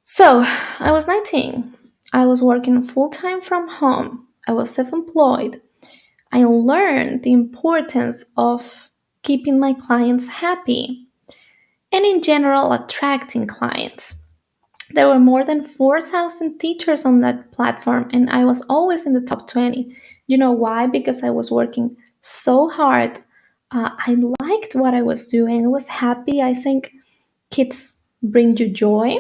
So I was 19. I was working full time from home. I was self employed. I learned the importance of keeping my clients happy and, in general, attracting clients. There were more than 4,000 teachers on that platform, and I was always in the top 20. You know why? Because I was working so hard. I liked what I was doing. I was happy. I think kids bring you joy.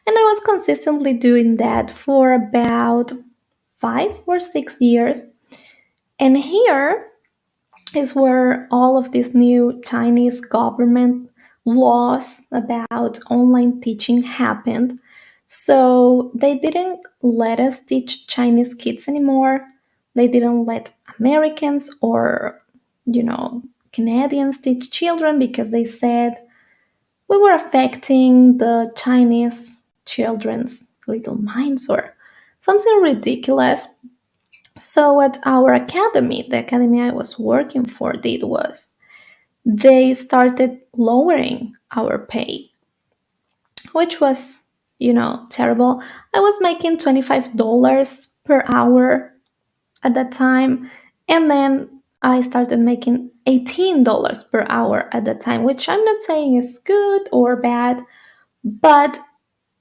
And I was consistently doing that for about 5 or 6 years. And here is where all of these new Chinese government laws about online teaching happened. So they didn't let us teach Chinese kids anymore. They didn't let Americans or, you know, Canadians teach children because they said we were affecting the Chinese children's little minds or something ridiculous. So, what our academy, the academy I was working for, did was they started lowering our pay, which was, terrible. I was making $25 per hour at that time, and then I started making $18 per hour at that time, which I'm not saying is good or bad, but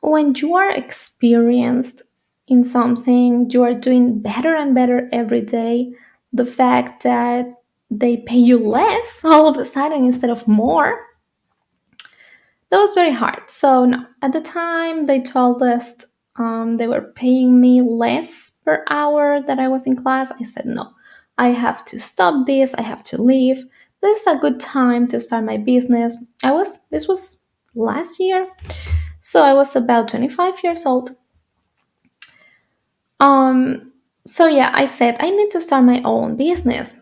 when you are experienced in something, you are doing better and better every day, the fact that they pay you less all of a sudden instead of more, that was very hard. So, no, at the time they told us they were paying me less per hour that I was in class. I said, no, I have to stop this, I have to leave. This is a good time to start my business. This was last year, so I was about 25 years old. So yeah, I said I need to start my own business.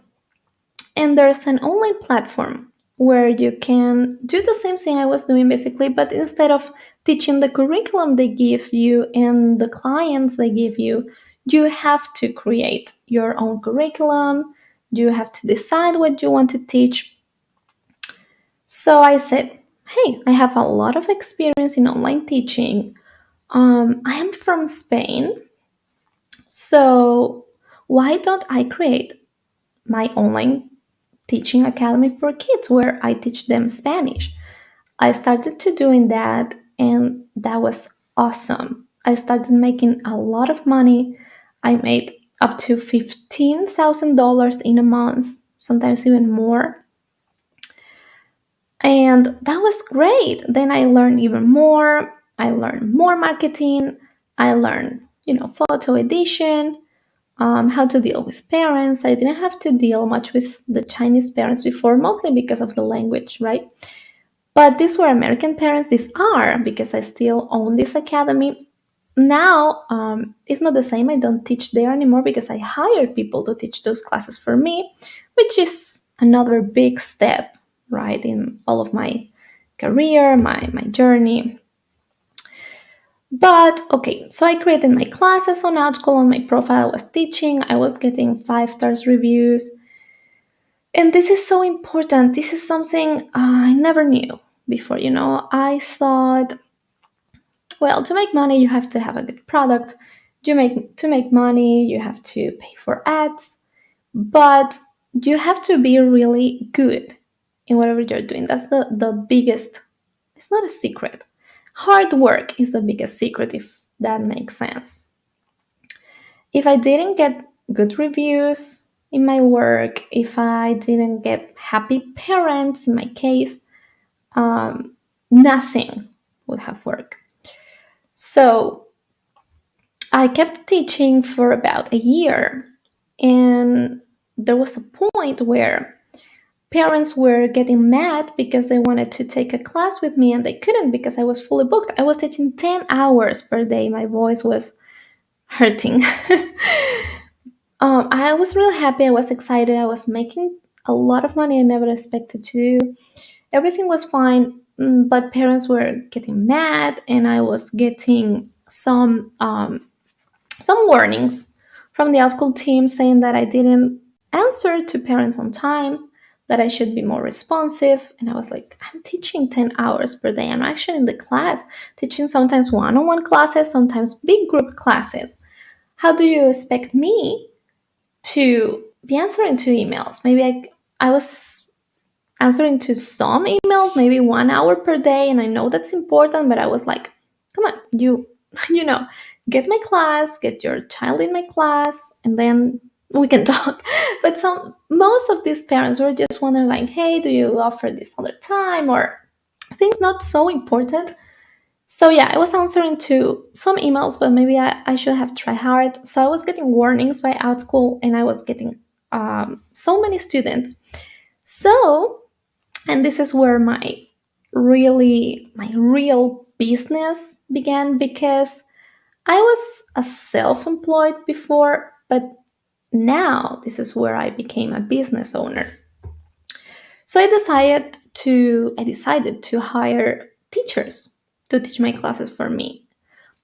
And there's an online platform where you can do the same thing I was doing basically, but instead of teaching the curriculum they give you and the clients they give you, you have to create your own curriculum. You have to decide what you want to teach. So I said, hey, I have a lot of experience in online teaching. I am from Spain. So why don't I create my online teaching academy for kids where I teach them Spanish? I started to doing that and that was awesome. I started making a lot of money. I made up to $15,000 in a month, sometimes even more. And that was great. Then I learned even more. I learned more marketing. I learned, photo edition, how to deal with parents. I didn't have to deal much with the Chinese parents before, mostly because of the language, right? But these were American parents. These are because I still own this academy. Now it's not the same. I don't teach there anymore because I hire people to teach those classes for me, which is another big step, right, in all of my career, my journey. But okay, so I created my classes on Outschool. On my profile I was teaching. I was getting 5 stars reviews. And this is so important. This is something I never knew before. I thought, well, to make money you have to have a good product. To make money you have to pay for ads, but you have to be really good in whatever you're doing. That's the biggest. It's not a secret. Hard work is the biggest secret, if that makes sense. If I didn't get good reviews in my work, if I didn't get happy parents in my case, nothing would have worked. So I kept teaching for about a year, and there was a point where parents were getting mad because they wanted to take a class with me and they couldn't because I was fully booked. I was teaching 10 hours per day. My voice was hurting. I was really happy. I was excited. I was making a lot of money I never expected to do. Everything was fine, but parents were getting mad, and I was getting some warnings from the school team saying that I didn't answer to parents on time, that I should be more responsive. And I was like, I'm teaching 10 hours per day. I'm actually in the class, teaching sometimes one on one classes, sometimes big group classes. How do you expect me to be answering to emails? Maybe I was answering to some emails, maybe 1 hour per day. And I know that's important, but I was like, come on, you know, get my class, get your child in my class, and then we can talk. But most of these parents were just wondering, like, hey, do you offer this other time, or things not so important. So yeah, I was answering to some emails, but maybe I should have tried hard. So I was getting warnings by Outschool, and I was getting so many students. So, and this is where my real business began, because I was a self-employed before, but now this is where I became a business owner. So I decided to hire teachers to teach my classes for me.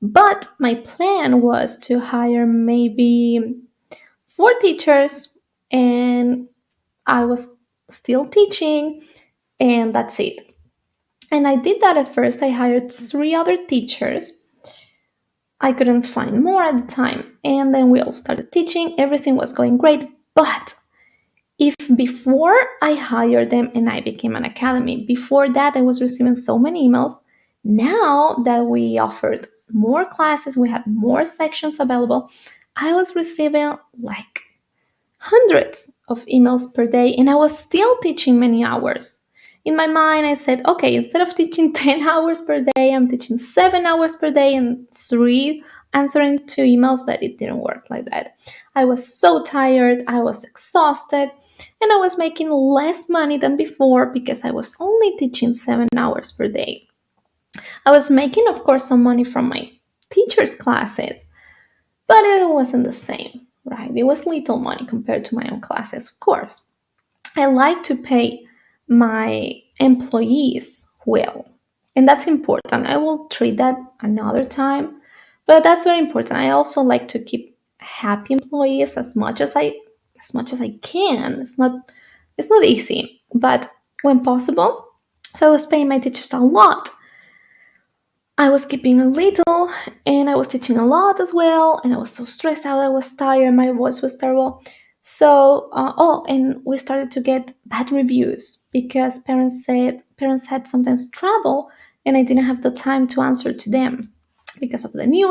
But my plan was to hire maybe 4 teachers, and I was still teaching, and that's it. And I did that at first. I hired 3 other teachers. I couldn't find more at the time. And then we all started teaching. Everything was going great. But if before I hired them and I became an academy, before that I was receiving so many emails. Now that we offered more classes, we had more sections available, I was receiving like hundreds of emails per day, and I was still teaching many hours. In my mind, I said, okay, instead of teaching 10 hours per day, I'm teaching 7 hours per day and 3 answering 2 emails, but it didn't work like that. I was so tired, I was exhausted, and I was making less money than before because I was only teaching 7 hours per day. I was making, of course, some money from my teacher's classes, but it wasn't the same, right? It was little money compared to my own classes, of course. I like to pay my employees well, and that's important. I will treat that another time, but that's very important. I also like to keep happy employees as much as I can. It's not easy, but when possible. So I was paying my teachers a lot. I was keeping a little, and I was teaching a lot as well, and I was so stressed out. I was tired. My voice was terrible. So, and we started to get bad reviews because parents had sometimes trouble, and I didn't have the time to answer to them because of the new